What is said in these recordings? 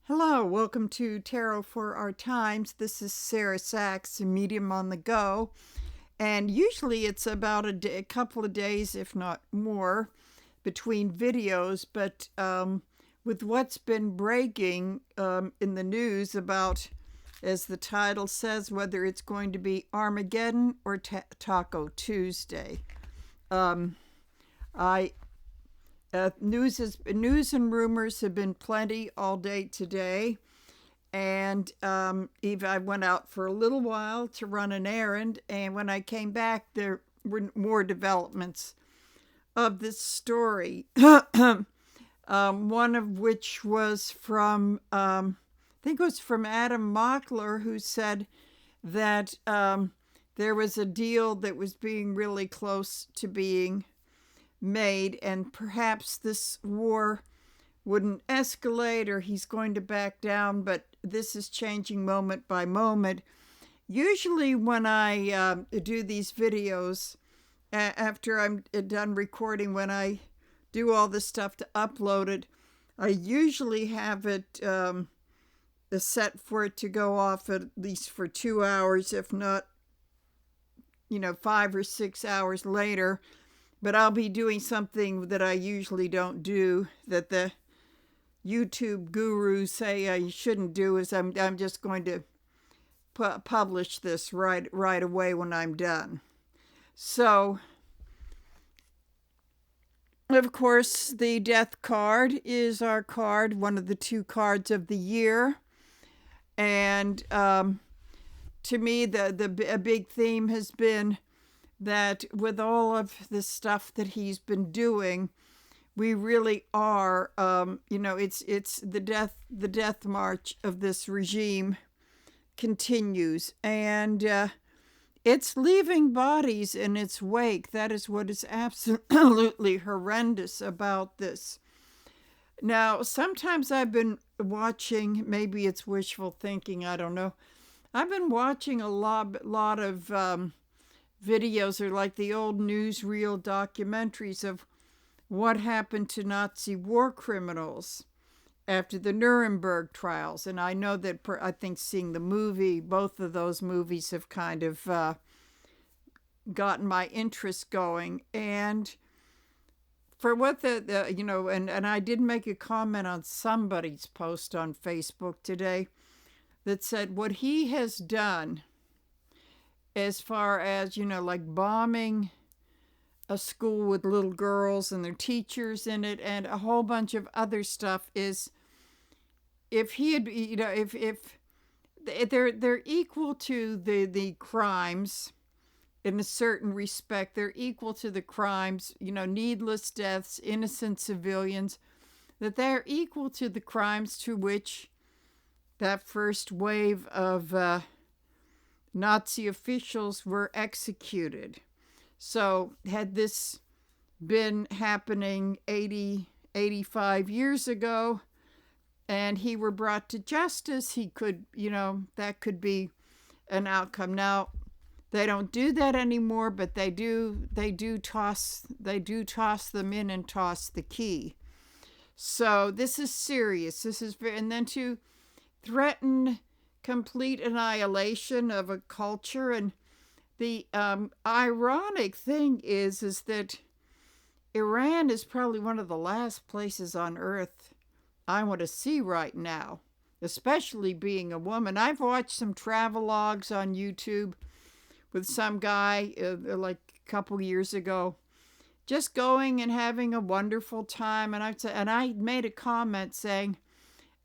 Hello, welcome to Tarot for Our Times. This is Sarah Sachs, a medium on the go. And usually it's about a couple of days, if not more, between videos. But with what's been breaking in the news about, as the title says, whether it's going to be Armageddon or Taco Tuesday. Um, I news and rumors have been plenty all day today, and Eve, I went out for a little while to run an errand, and when I came back, there were more developments of this story. One of which was from I think it was from Adam Mockler, who said that there was a deal that was being really close to being made, and perhaps this war wouldn't escalate or he's going to back down, but this is changing moment by moment. Usually when I do these videos, after I'm done recording, when I do all this stuff to upload it, I usually have it set for it to go off at least for 2 hours, if not 5 or 6 hours later. But I'll be doing something that I usually don't do, that the YouTube gurus say I shouldn't do, is I'm just going to publish this right away when I'm done. So, of course, the death card is our card, one of the two cards of the year. And to me, a big theme has been that with all of the stuff that he's been doing, we really are, it's the death march of this regime continues, and it's leaving bodies in its wake. That is what is absolutely horrendous about this. Now, sometimes I've been watching, maybe it's wishful thinking, I don't know. I've been watching a lot of videos, are like the old newsreel documentaries of what happened to Nazi war criminals after the Nuremberg trials. And I know that I think seeing the movie, both of those movies have kind of gotten my interest going. And for what and I did make a comment on somebody's post on Facebook today that said what he has done as far as, like bombing a school with little girls and their teachers in it and a whole bunch of other stuff, is if he had, if they're equal to the crimes in a certain respect. They're equal to the crimes, needless deaths, innocent civilians, that they're equal to the crimes to which that first wave of Nazi officials were executed. So had this been happening 85 years ago and he were brought to justice, he could, that could be an outcome. Now, they don't do that anymore, but they do toss them in and toss the key. So this is serious. And then to threaten complete annihilation of a culture. And the ironic thing is that Iran is probably one of the last places on earth I want to see right now, especially being a woman. I've watched some travelogues on YouTube with some guy like a couple years ago, just going and having a wonderful time. And I made a comment saying,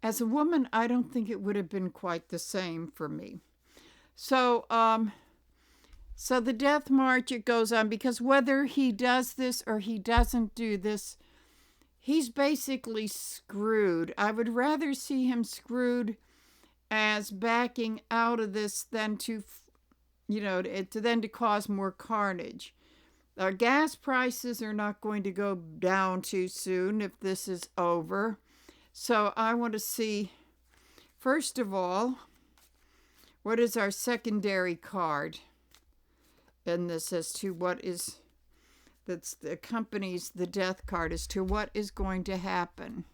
as a woman, I don't think it would have been quite the same for me. So the death march, it goes on, because whether he does this or he doesn't do this, he's basically screwed. I would rather see him screwed as backing out of this than to cause more carnage. Our gas prices are not going to go down too soon if this is over. So I want to see, first of all, what is our secondary card in this, as to what is, that accompanies the death card, as to what is going to happen.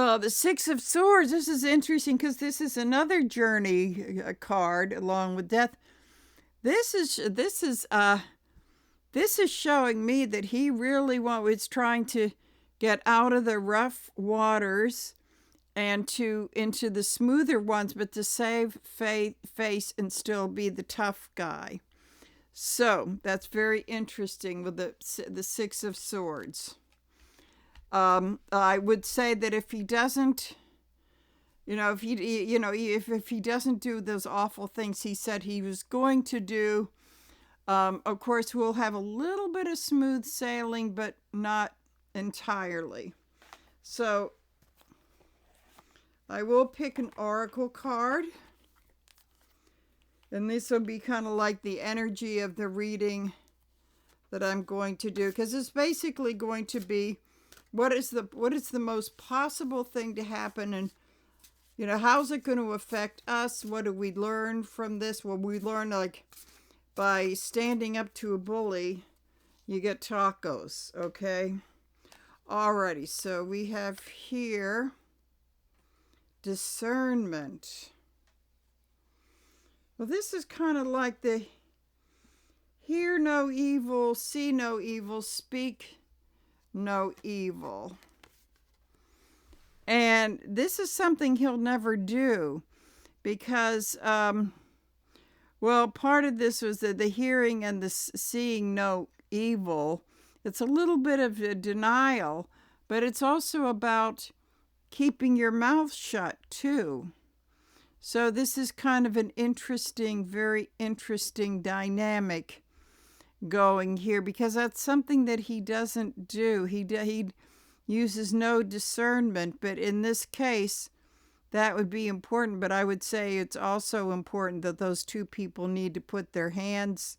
The Six of Swords. This is interesting because this is another journey card along with death. This is showing me that he really is trying to get out of the rough waters and into the smoother ones, but to save face and still be the tough guy. So that's very interesting with the Six of Swords. I would say that if he doesn't, if he doesn't do those awful things he said he was going to do, of course we'll have a little bit of smooth sailing, but not entirely. So I will pick an oracle card. And this will be kind of like the energy of the reading that I'm going to do, because it's basically going to be what is the most possible thing to happen, and how's it going to affect us? What do we learn from this? Well, we learn, like, by standing up to a bully, you get tacos. Okay. Alrighty. So we have here discernment. Well, this is kind of like the hear no evil, see no evil, speak no evil. And this is something he'll never do because, part of this was the hearing and the seeing no evil. It's a little bit of a denial, but it's also about keeping your mouth shut too. So this is kind of an interesting, very interesting dynamic going here, because that's something that he doesn't do. He uses no discernment, but in this case, that would be important. But I would say it's also important that those two people need to put their hands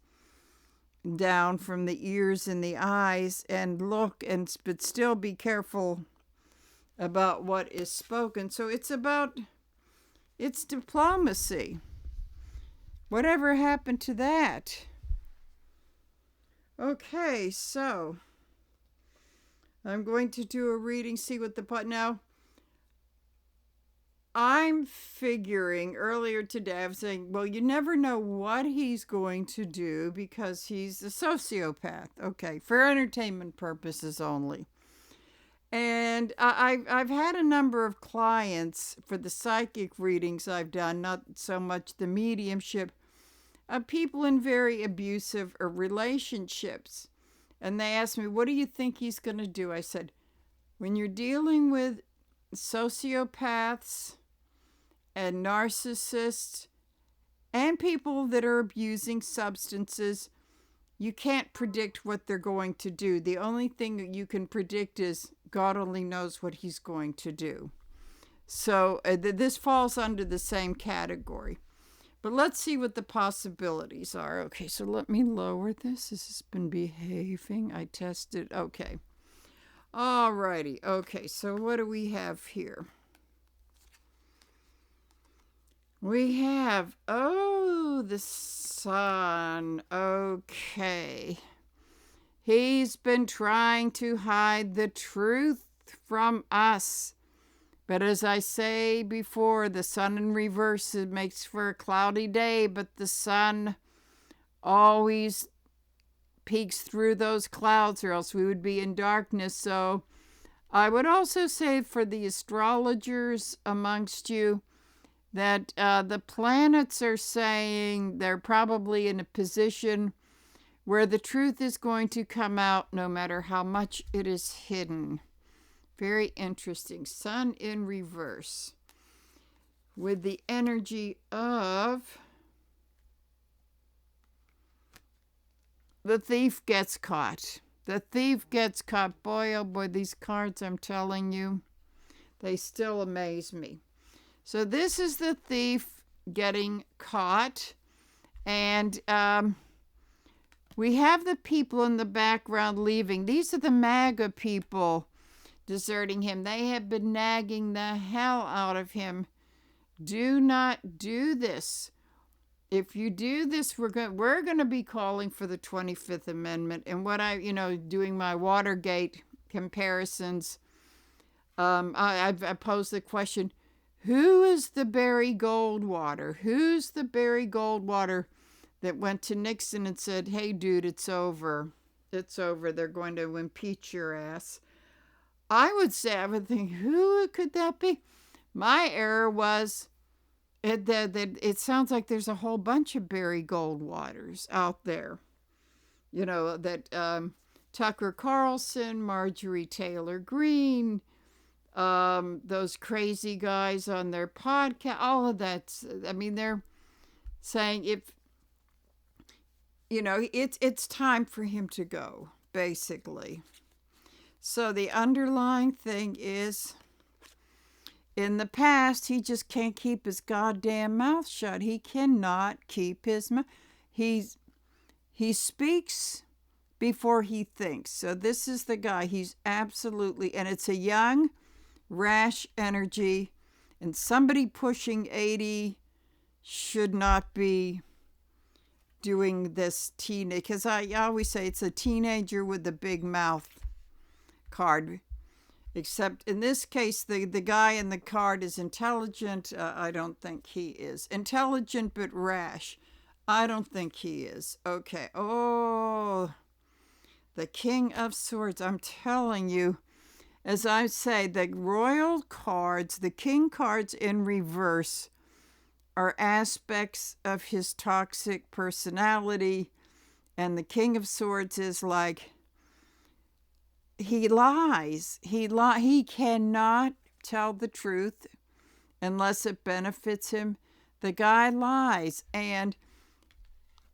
down from the ears and the eyes and look, but still be careful about what is spoken. So it's diplomacy. Whatever happened to that? Okay, so I'm going to do a reading, see what now. I'm figuring earlier today, I was saying, well, you never know what he's going to do because he's a sociopath. Okay, for entertainment purposes only. And I've had a number of clients for the psychic readings I've done, not so much the mediumship, people in very abusive relationships. And they asked me, what do you think he's going to do? I said, when you're dealing with sociopaths and narcissists and people that are abusing substances, you can't predict what they're going to do. The only thing that you can predict is God only knows what he's going to do. So this falls under the same category. But let's see what the possibilities are. Okay, so let me lower this. This has been behaving. I tested. Okay. Alrighty. Okay, so what do we have here? We have, the sun. Okay. He's been trying to hide the truth from us. But as I say before, the sun in reverse, it makes for a cloudy day, but the sun always peeks through those clouds, or else we would be in darkness. So I would also say for the astrologers amongst you that the planets are saying they're probably in a position where the truth is going to come out no matter how much it is hidden. Very interesting. Sun in reverse with the energy of the thief gets caught. The thief gets caught. Boy, oh boy, these cards, I'm telling you, they still amaze me. So this is the thief getting caught. And we have the people in the background leaving. These are the MAGA people deserting him. They have been nagging the hell out of him. Do not do this. If you do this, we're going to be calling for the 25th Amendment. And what doing my Watergate comparisons, I posed the question, who is the Barry Goldwater? Who's the Barry Goldwater that went to Nixon and said, hey, dude, it's over. It's over. They're going to impeach your ass. I would think, who could that be? My error was, it sounds like there's a whole bunch of Barry Goldwaters out there. You know, that Tucker Carlson, Marjorie Taylor Greene, those crazy guys on their podcast, all of that. I mean, they're saying it's time for him to go, basically. So the underlying thing is, in the past, he just can't keep his goddamn mouth shut. He cannot keep his mouth. He speaks before he thinks. So this is the guy. He's absolutely, and it's a young, rash energy, and somebody pushing 80 should not be doing this teenage, because I always say it's a teenager with a big mouth card. Except in this case, the guy in the card is intelligent. I don't think he is. Intelligent but rash. I don't think he is. Okay. Oh, the King of Swords. I'm telling you, as I say, the royal cards, the king cards in reverse, are aspects of his toxic personality. And the King of Swords is like, he lies. He cannot tell the truth unless it benefits him. The guy lies. And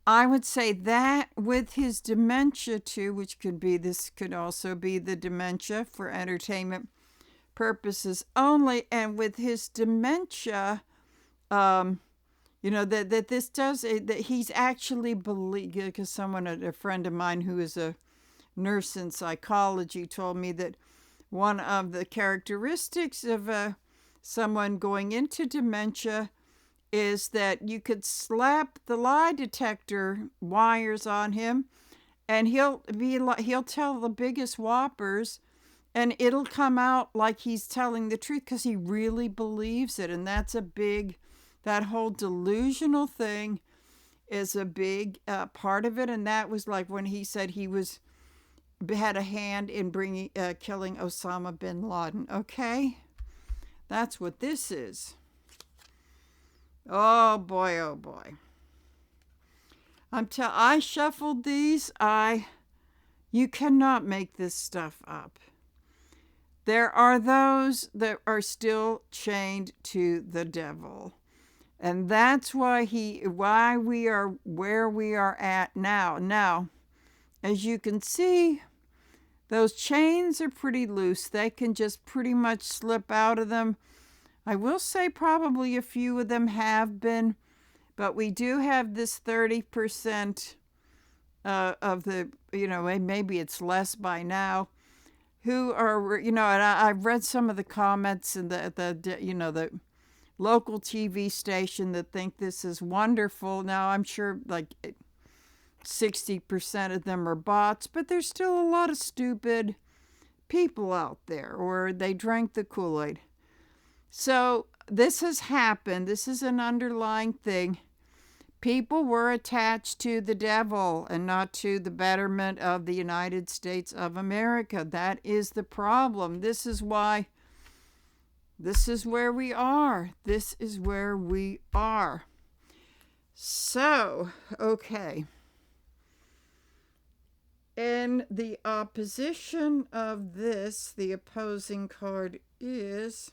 I would say that with his dementia too, which this could also be the dementia for entertainment purposes only. And with his dementia, that this does, that he's actually believe, because a friend of mine who is a nurse in psychology told me that one of the characteristics of someone going into dementia is that you could slap the lie detector wires on him and he'll tell the biggest whoppers and it'll come out like he's telling the truth because he really believes it. And that's that whole delusional thing is a big part of it. And that was like when he said he had a hand in killing Osama bin Laden. Okay, that's what this is. Oh boy, oh boy. I shuffled these. You cannot make this stuff up. There are those that are still chained to the devil. And that's why we are where we are at now. Now, as you can see, those chains are pretty loose. They can just pretty much slip out of them. I will say probably a few of them have been, but we do have this 30% of the, maybe it's less by now, who are, and I've read some of the comments in the local TV station that think this is wonderful. Now, I'm sure like 60% of them are bots, but there's still a lot of stupid people out there, or they drank the Kool-Aid. So this has happened. This is an underlying thing. People were attached to the devil and not to the betterment of the United States of America. That is the problem. This is where we are. This is where we are. So, okay. In the opposition of this, the opposing card is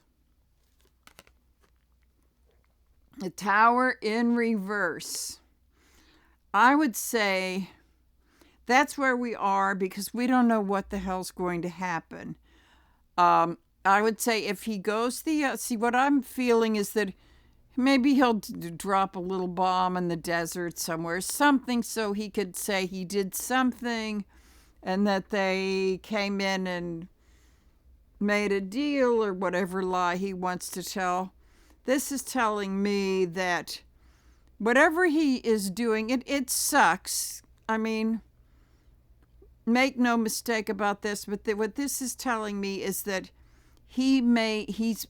the Tower in reverse. I would say that's where we are because we don't know what the hell's going to happen. I would say if he goes what I'm feeling is that maybe he'll drop a little bomb in the desert somewhere, something so he could say he did something and that they came in and made a deal or whatever lie he wants to tell. This is telling me that whatever he is doing, it sucks. I mean, make no mistake about this, but what this is telling me is that it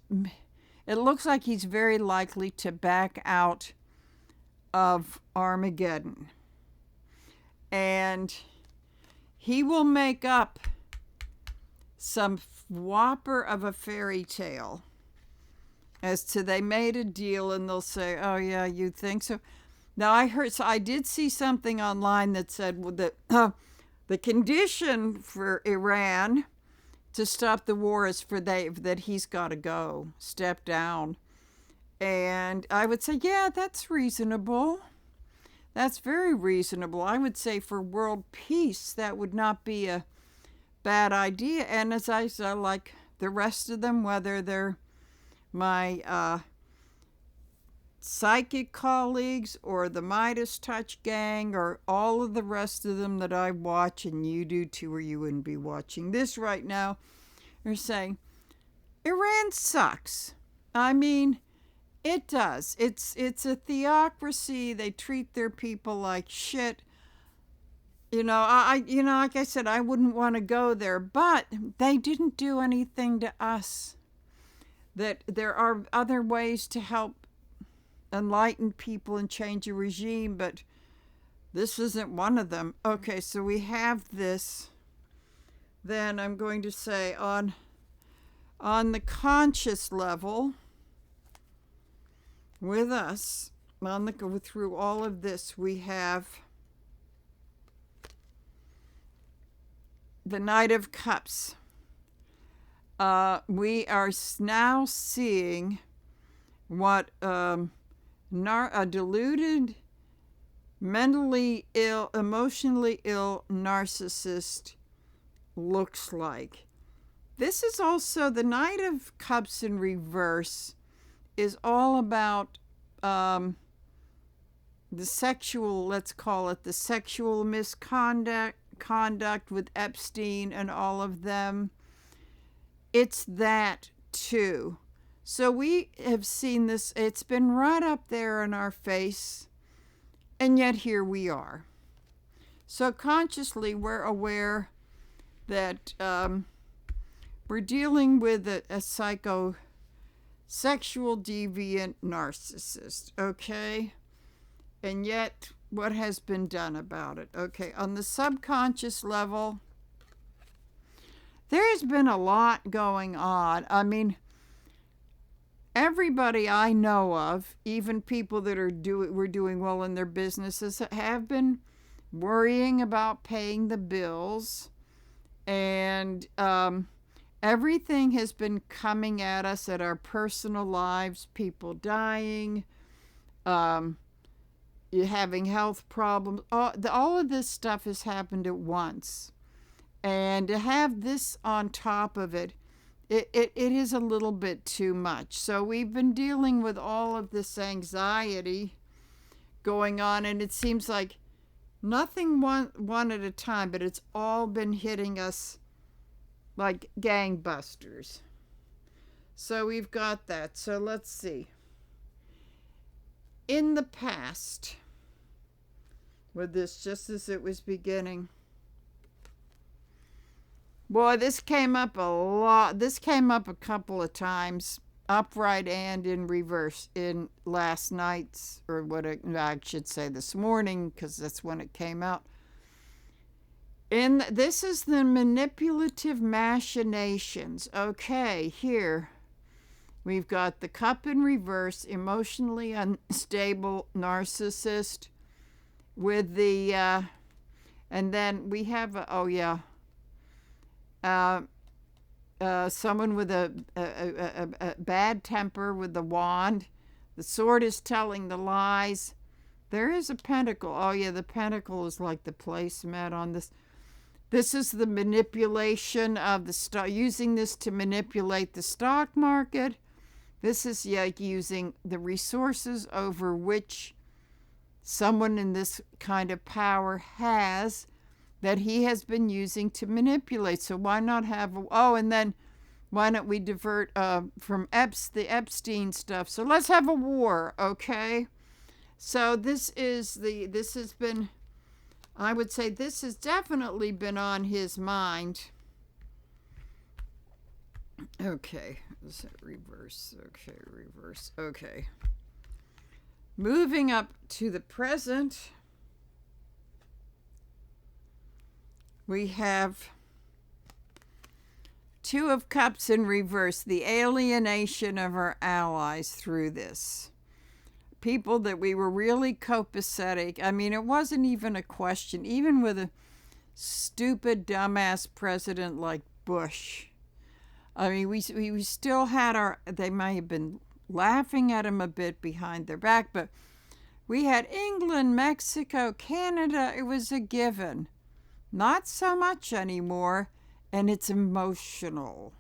looks like he's very likely to back out of Armageddon. And he will make up some whopper of a fairy tale as to they made a deal, and they'll say, oh yeah, you think so? Now I did see something online that said that the condition for Iran to stop the war is that he's got to go, step down. And I would say, yeah, that's reasonable. That's very reasonable. I would say for world peace, that would not be a bad idea. And as I said, like the rest of them, whether they're my psychic colleagues or the Midas Touch gang or all of the rest of them that I watch, and you do too, or you wouldn't be watching this right now, are saying Iran sucks. I mean, it does. It's a theocracy. They treat their people like shit. Like I said, I wouldn't want to go there, but they didn't do anything to us. That there are other ways to help enlighten people and change a regime, but this isn't one of them. Okay, so we have this. Then I'm going to say on the conscious level with us, through all of this, we have the Knight of Cups. We are now seeing what a deluded, mentally ill, emotionally ill narcissist looks like. This is also the Knight of Cups in reverse is all about the sexual, let's call it the sexual misconduct with Epstein and all of them. It's that too. So we have seen this, it's been right up there in our face, and yet here we are. So consciously we're aware that we're dealing with a psychosexual deviant narcissist, okay? And yet what has been done about it? Okay, on the subconscious level, there has been a lot going on. I mean, everybody I know of, even people that were doing well in their businesses, have been worrying about paying the bills, and everything has been coming at us at our personal lives, people dying, having health problems. All of this stuff has happened at once. And to have this on top of it, it is a little bit too much. So we've been dealing with all of this anxiety going on, and it seems like nothing one at a time, but it's all been hitting us like gangbusters. So we've got that. So let's see. In the past, with this just as it was beginning, boy, this came up a lot. This came up a couple of times, upright and in reverse, in last night's, or I should say this morning, because that's when it came out. This is the manipulative machinations. Okay, here we've got the Cup in reverse, emotionally unstable narcissist with the, and then we have, someone with a bad temper with the wand. The sword is telling the lies. There is a pentacle. Oh yeah, the pentacle is like the placemat on this. This is the manipulation of the stock, using this to manipulate the stock market. This is like using the resources over which someone in this kind of power has, that he has been using to manipulate. So why not have and then why don't we divert from the Epstein stuff? So let's have a war, okay? So this has been, I would say this has definitely been on his mind. Okay, is it reverse? Okay, reverse. Okay. Moving up to the present, we have Two of Cups in reverse, the alienation of our allies through this. People that we were really copacetic. I mean, it wasn't even a question, even with a stupid, dumbass president like Bush. I mean, we still had our, they might have been laughing at him a bit behind their back, but we had England, Mexico, Canada. It was a given. Not so much anymore, and it's emotional.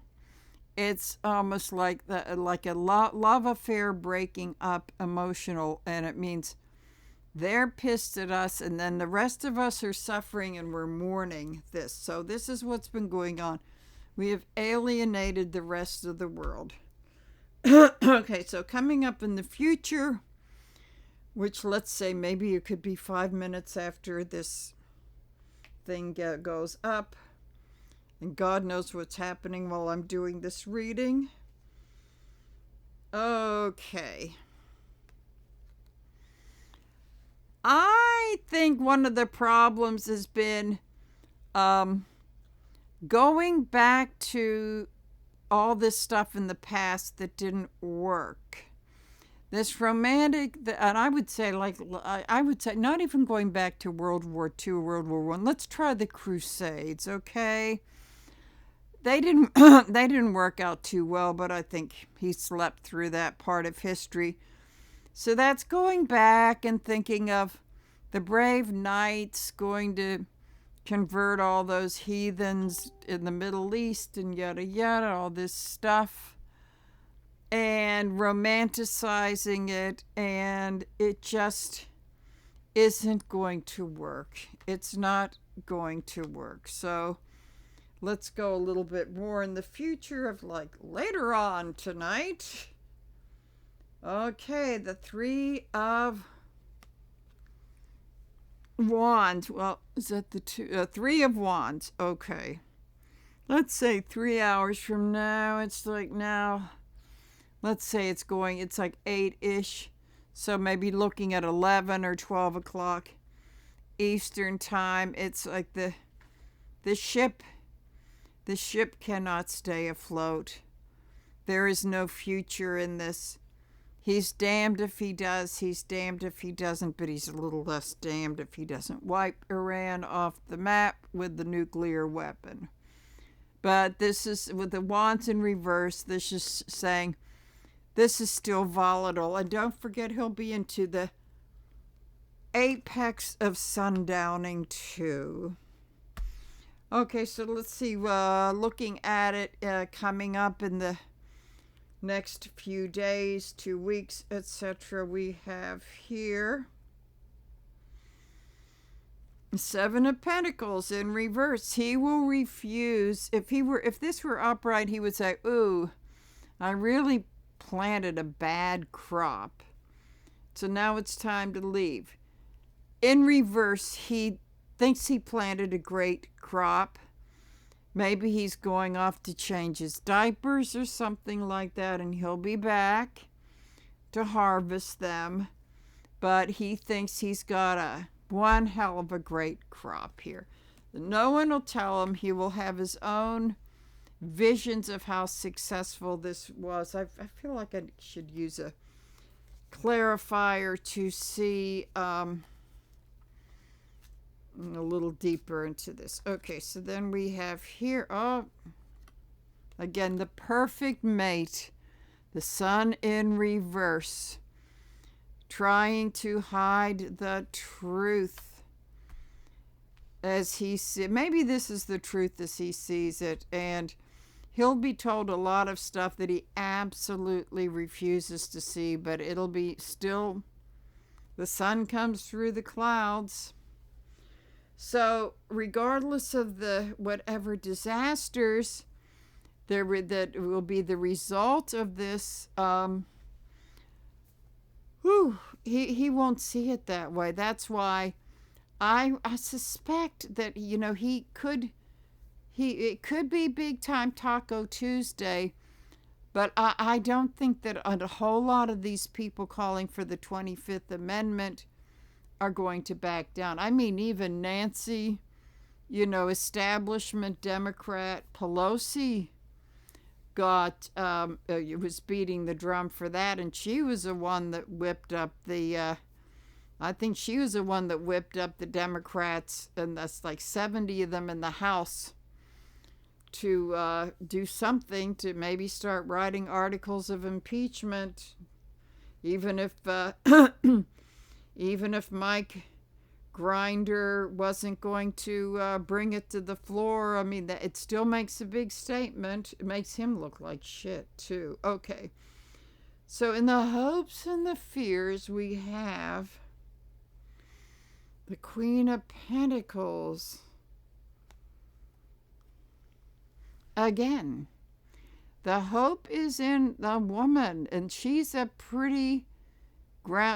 It's almost like a love affair breaking up, emotional, and it means they're pissed at us, and then the rest of us are suffering, and we're mourning this. So this is what's been going on. We have alienated the rest of the world. Okay, so coming up in the future, which let's say maybe it could be 5 minutes after this thing goes up, and God knows what's happening while I'm doing this reading. Okay. I think one of the problems has been going back to all this stuff in the past that didn't work. This romantic, and I would say not even going back to World War II, World War I. Let's try the Crusades, okay? They didn't they didn't work out too well, but I think he slept through that part of history. So that's going back and thinking of the brave knights going to convert all those heathens in the Middle East and yada yada, all this stuff, and romanticizing it, and it just isn't going to work. It's not going to work. So let's go a little bit more in the future of like later on tonight. Okay, the Three of Wands. Well, is that the Three of Wands? Okay. Let's say 3 hours from now. It's like now. Let's say it's like 8-ish. So maybe looking at 11 or 12 o'clock Eastern time. It's like the ship cannot stay afloat. There is no future in this. He's damned if he does, he's damned if he doesn't, but he's a little less damned if he doesn't wipe Iran off the map with the nuclear weapon. But this is, with the Wands in reverse, this is saying this is still volatile. And don't forget, he'll be into the apex of sundowning too. Okay, so let's see, looking at it coming up in the next few days, 2 weeks, etc., we have here Seven of Pentacles in reverse. He will refuse. If this were upright, he would say, ooh, I really planted a bad crop, so now it's time to leave. In reverse, he thinks he planted a great crop. Maybe he's going off to change his diapers or something like that, and he'll be back to harvest them. But he thinks he's got one hell of a great crop here. No one will tell him. He will have his own visions of how successful this was. I feel like I should use a clarifier to see a little deeper into this. Okay, so then we have here, again, the perfect mate, the Sun in reverse, trying to hide the truth as he sees. Maybe this is the truth as he sees it, and he'll be told a lot of stuff that he absolutely refuses to see, but it'll be still, the sun comes through the clouds. So regardless of the whatever disasters that will be the result of this, he won't see it that way. That's why I suspect that, it could be big time Taco Tuesday, But I don't think that a whole lot of these people calling for the 25th Amendment are going to back down. I mean, even Nancy, establishment Democrat Pelosi was beating the drum for that, and she was the one that whipped up I think she was the one that whipped up the Democrats, and that's like 70 of them in the House, to do something to maybe start writing articles of impeachment, even if even if Mike Grinder wasn't going to bring it to the floor. I mean, it still makes a big statement. It makes him look like shit too. Okay, so in the hopes and the fears, we have the Queen of Pentacles again. The hope is in the woman, and she's a pretty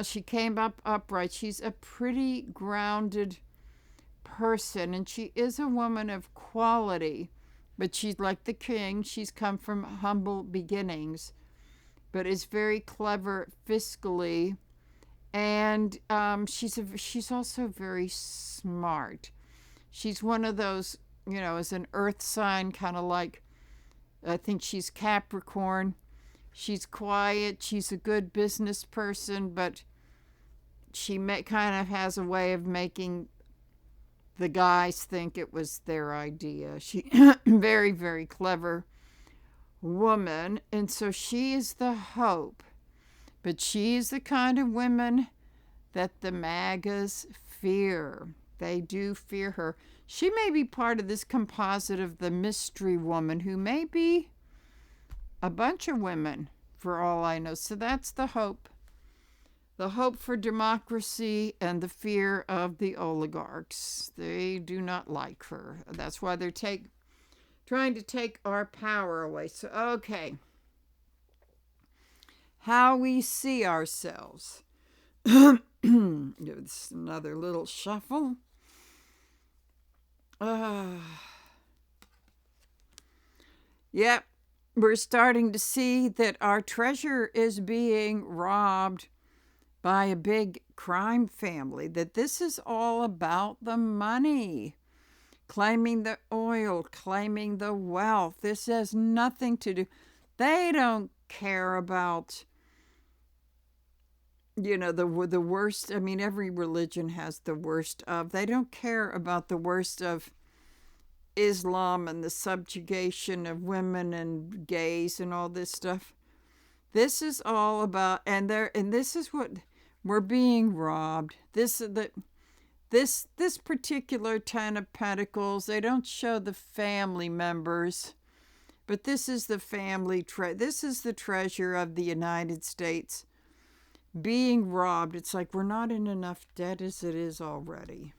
she came up upright. She's a pretty grounded person, and she is a woman of quality, but she's like the king. She's come from humble beginnings, but is very clever fiscally, and she's also very smart. She's one of those, as an earth sign, kind of like, I think she's Capricorn. She's quiet. She's a good business person, but she kind of has a way of making the guys think it was their idea. She very, very clever woman, and so she is the hope. But she is the kind of woman that the MAGAs fear. They do fear her. She may be part of this composite of the mystery woman, who may be a bunch of women, for all I know. So that's the hope. The hope for democracy and the fear of the oligarchs. They do not like her. That's why they're trying to take our power away. So, okay. How we see ourselves. Give this another little shuffle. Yep. We're starting to see that our treasure is being robbed by a big crime family, that this is all about the money, claiming the oil, claiming the wealth. This has nothing to do. They don't care about, the worst. I mean, every religion has the worst of. They don't care about the worst of Islam and the subjugation of women and gays and all this stuff. This is all about, and this is what we're being robbed. This particular Ten of Pentacles, they don't show the family members, but this is the family this is the treasure of the United States being robbed. It's like we're not in enough debt as it is already.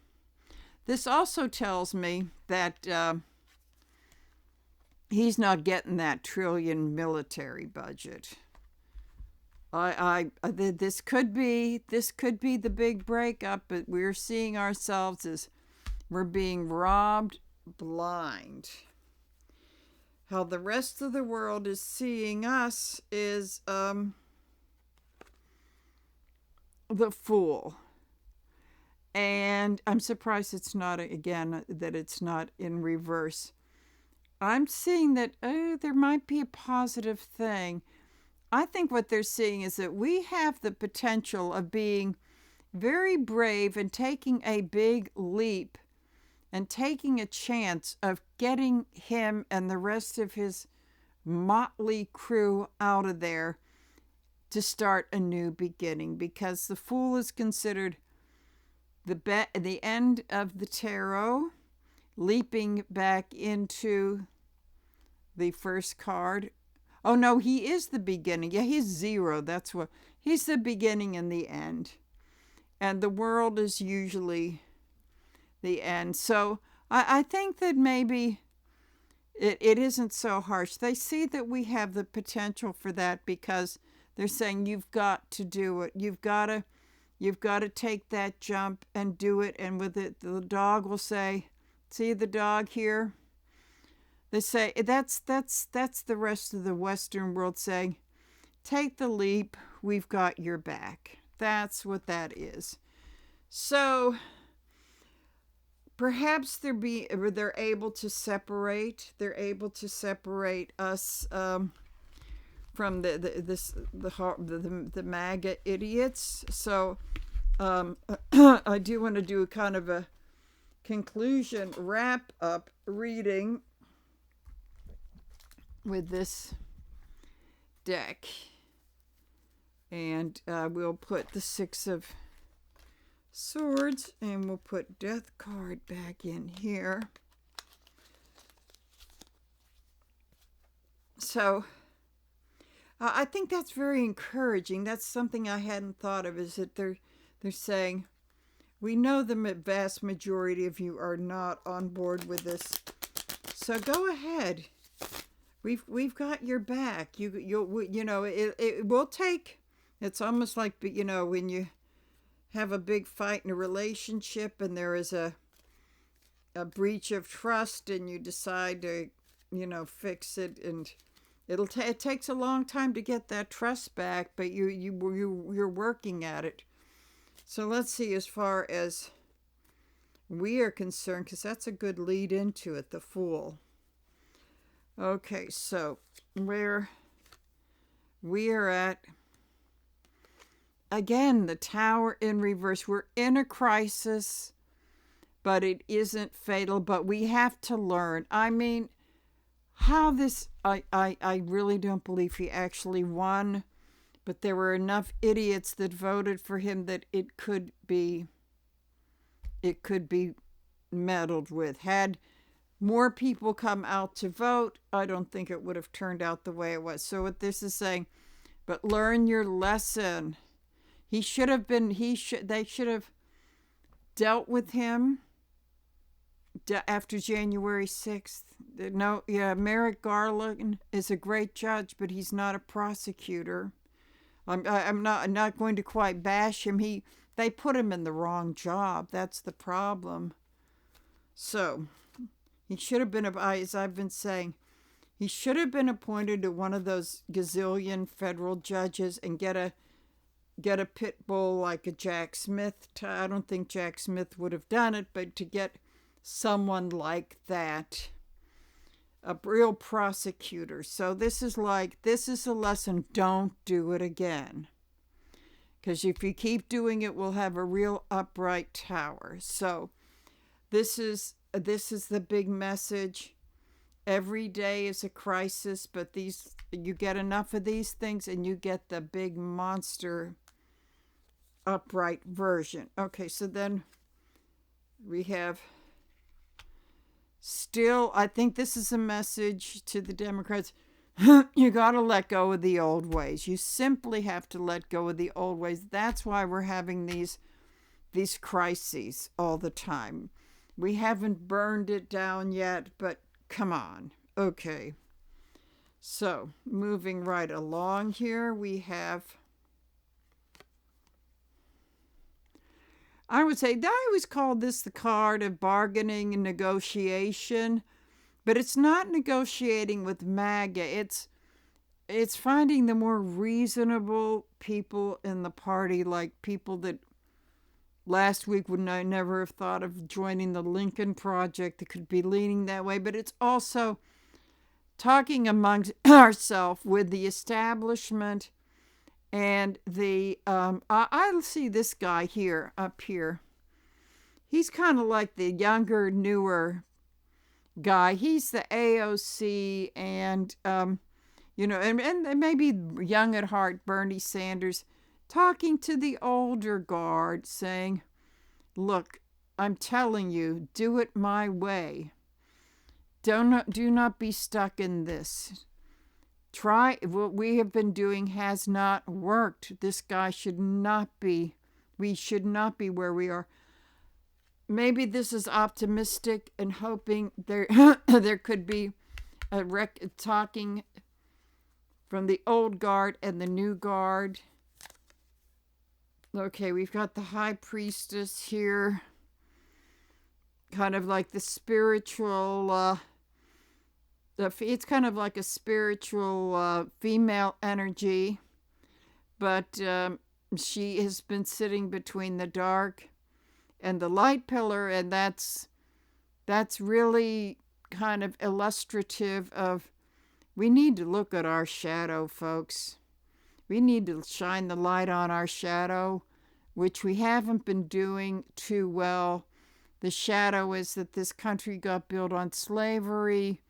This also tells me that he's not getting that trillion military budget. This could be the big breakup, but we're seeing ourselves as we're being robbed blind. How the rest of the world is seeing us is the Fool. And I'm surprised it's not, again, that it's not in reverse. I'm seeing that, there might be a positive thing. I think what they're seeing is that we have the potential of being very brave and taking a big leap and taking a chance of getting him and the rest of his motley crew out of there to start a new beginning, because the Fool is considered the end of the tarot, leaping back into the first card. Oh no, he is the beginning. Yeah, he's zero. That's what he's, the beginning and the end. And the World is usually the end. So I think that maybe it isn't so harsh. They see that we have the potential for that, because they're saying you've got to do it. You've got to take that jump and do it. And with it, the dog will say, see the dog here? They say that's the rest of the Western world saying, take the leap, we've got your back. That's what that is. So perhaps they're able to separate. They're able to separate us from the MAGA idiots. So I do want to do a kind of a conclusion wrap up reading with this deck, and we'll put the Six of Swords, and we'll put Death card back in here. So I think that's very encouraging. That's something I hadn't thought of, is that they're saying, we know the vast majority of you are not on board with this, so go ahead. We've got your back. It will take. It's almost like, when you have a big fight in a relationship and there is a breach of trust, and you decide to, fix it, and it takes a long time to get that trust back, but you're working at it. So let's see, as far as we are concerned, because that's a good lead into it, the Fool. Okay, so where we are at, again, the Tower in reverse. We're in a crisis, but it isn't fatal, but we have to learn. I mean, how this, I really don't believe he actually won, but there were enough idiots that voted for him that it could be meddled with. Had more people come out to vote, I don't think it would have turned out the way it was. So what this is saying, but learn your lesson. They should have dealt with him after January 6th. Merrick Garland is a great judge, but he's not a prosecutor. I'm not going to quite bash him. They put him in the wrong job. That's the problem. So he should have been, as I've been saying, he should have been appointed to one of those gazillion federal judges and get a pit bull like a Jack Smith. I don't think Jack Smith would have done it, but to get someone like that, a real prosecutor. So this is a lesson. Don't do it again. Because if you keep doing it, we'll have a real upright tower. So this is the big message. Every day is a crisis, but you get enough of these things and you get the big monster upright version. Okay, so then we have still, I think this is a message to the Democrats. You got to let go of the old ways. You simply have to let go of the old ways. That's why we're having these crises all the time. We haven't burned it down yet, but come on. Okay. So, moving right along here, we have, I would say, I always called this the card of bargaining and negotiation, but it's not negotiating with MAGA. It's finding the more reasonable people in the party, like people that last week would never have thought of joining the Lincoln Project, that could be leaning that way. But it's also talking amongst ourselves with the establishment and the I see this guy here up here. He's kind of like the younger, newer guy. He's the AOC and and maybe young at heart Bernie Sanders, talking to the older guard, saying, look, I'm telling you, do it my way. Do not be stuck in this. Try what we have been doing has not worked. This guy should not be. We should not be where we are. Maybe this is optimistic and hoping there there could be a talking from the old guard and the new guard. Okay, we've got the High Priestess here, kind of like the spiritual It's kind of like a spiritual female energy, but she has been sitting between the dark and the light pillar, and that's really kind of illustrative of we need to look at our shadow, folks. We need to shine the light on our shadow, which we haven't been doing too well. The shadow is that this country got built on slavery,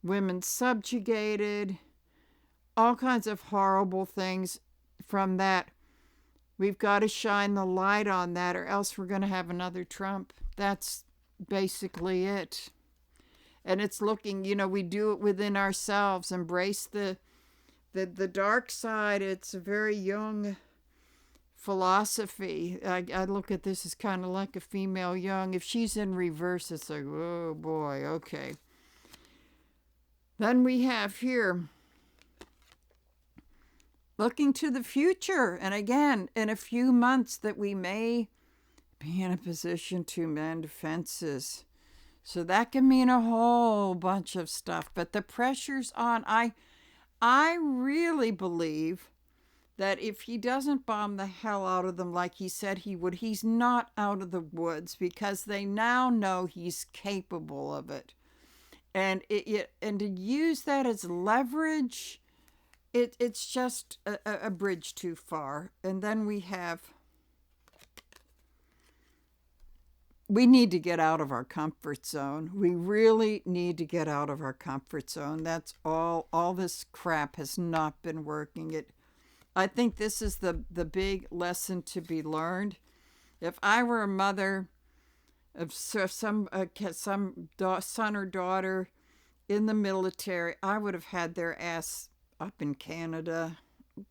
women subjugated, all kinds of horrible things from that. We've got to shine the light on that, or else we're going to have another Trump. That's basically it. And it's looking, we do it within ourselves, embrace the dark side. It's a very young philosophy. I look at this as kind of like a female young. If she's in reverse, it's like, oh boy, okay. Then we have here looking to the future. And again, in a few months that we may be in a position to mend fences. So that can mean a whole bunch of stuff. But the pressure's on. I really believe that if he doesn't bomb the hell out of them like he said he would, he's not out of the woods, because they now know he's capable of it. And and to use that as leverage, it's just a bridge too far. And then we need to get out of our comfort zone. We really need to get out of our comfort zone. That's all this crap has not been working. I think this is the big lesson to be learned. If I were a mother of some son or daughter in the military, I would have had their ass up in Canada,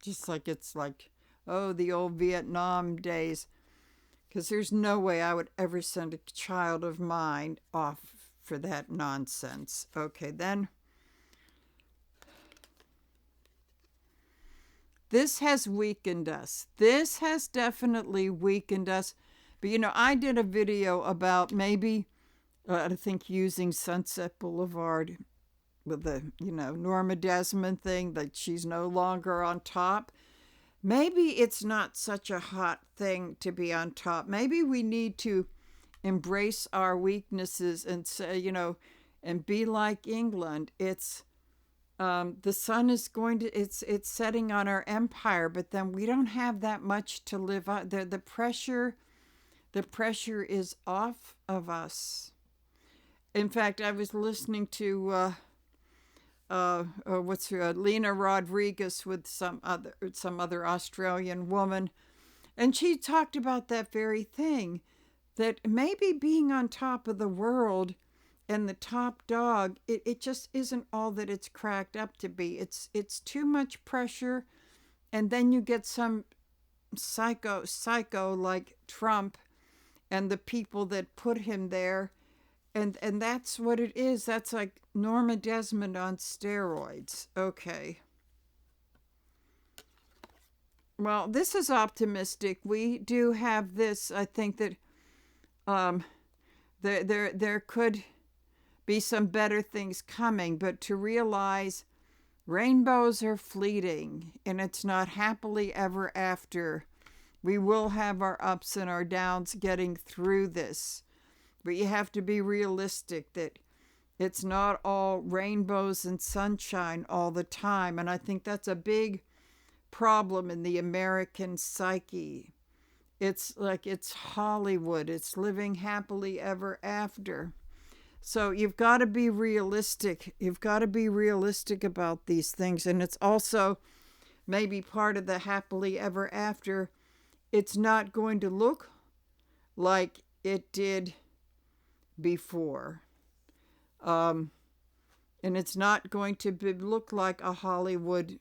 just like it's like, oh, the old Vietnam days. Because there's no way I would ever send a child of mine off for that nonsense. Okay, then. This has weakened us. This has definitely weakened us. But, I did a video about maybe, I think, using Sunset Boulevard with the, Norma Desmond thing, that she's no longer on top. Maybe it's not such a hot thing to be on top. Maybe we need to embrace our weaknesses and say, and be like England. It's the sun is going to it's setting on our empire, but then we don't have that much to live on. The pressure is off of us. In fact, I was listening to Lena Rodriguez with some other Australian woman, and she talked about that very thing, that maybe being on top of the world and the top dog, it just isn't all that it's cracked up to be. It's too much pressure, and then you get some psycho like Trump and the people that put him there. And that's what it is. That's like Norma Desmond on steroids. Okay. Well, this is optimistic. We do have this. I think that there could be some better things coming, but to realize rainbows are fleeting and it's not happily ever after. We will have our ups and our downs getting through this. But you have to be realistic that it's not all rainbows and sunshine all the time. And I think that's a big problem in the American psyche. It's like it's Hollywood. It's living happily ever after. So you've got to be realistic. You've got to be realistic about these things. And it's also maybe part of the happily ever after. It's not going to look like it did before. And it's not going to look like a Hollywood,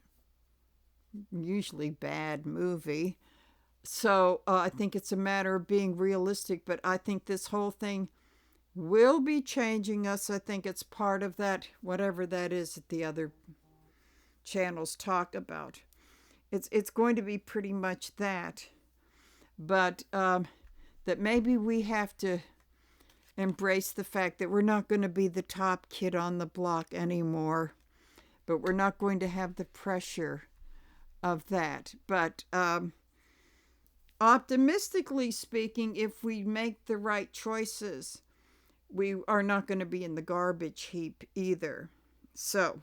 usually bad movie. So I think it's a matter of being realistic, but I think this whole thing will be changing us. I think it's part of that, whatever that is that the other channels talk about. It's going to be pretty much that. But that maybe we have to embrace the fact that we're not going to be the top kid on the block anymore, but we're not going to have the pressure of that. But optimistically speaking, if we make the right choices, we are not going to be in the garbage heap either. So,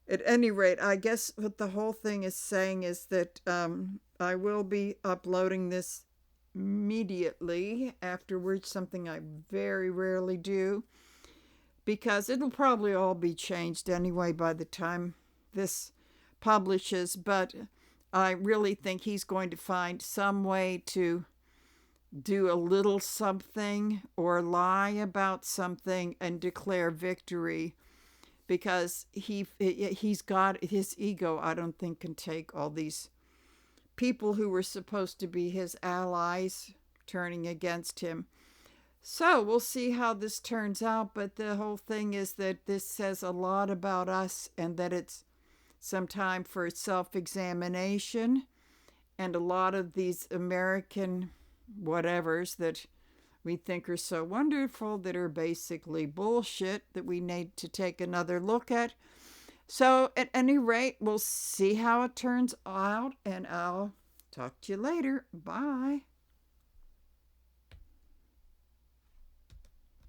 at any rate, I guess what the whole thing is saying is that I will be uploading this immediately afterwards, something I very rarely do, because it'll probably all be changed anyway by the time this publishes. But I really think he's going to find some way to do a little something or lie about something and declare victory, because he's got his ego. I don't think can take all these people who were supposed to be his allies turning against him. So we'll see how this turns out, but the whole thing is that this says a lot about us, and that it's some time for self-examination, and a lot of these American whatevers that we think are so wonderful that are basically bullshit that we need to take another look at. So at any rate, we'll see how it turns out, and I'll talk to you later. Bye.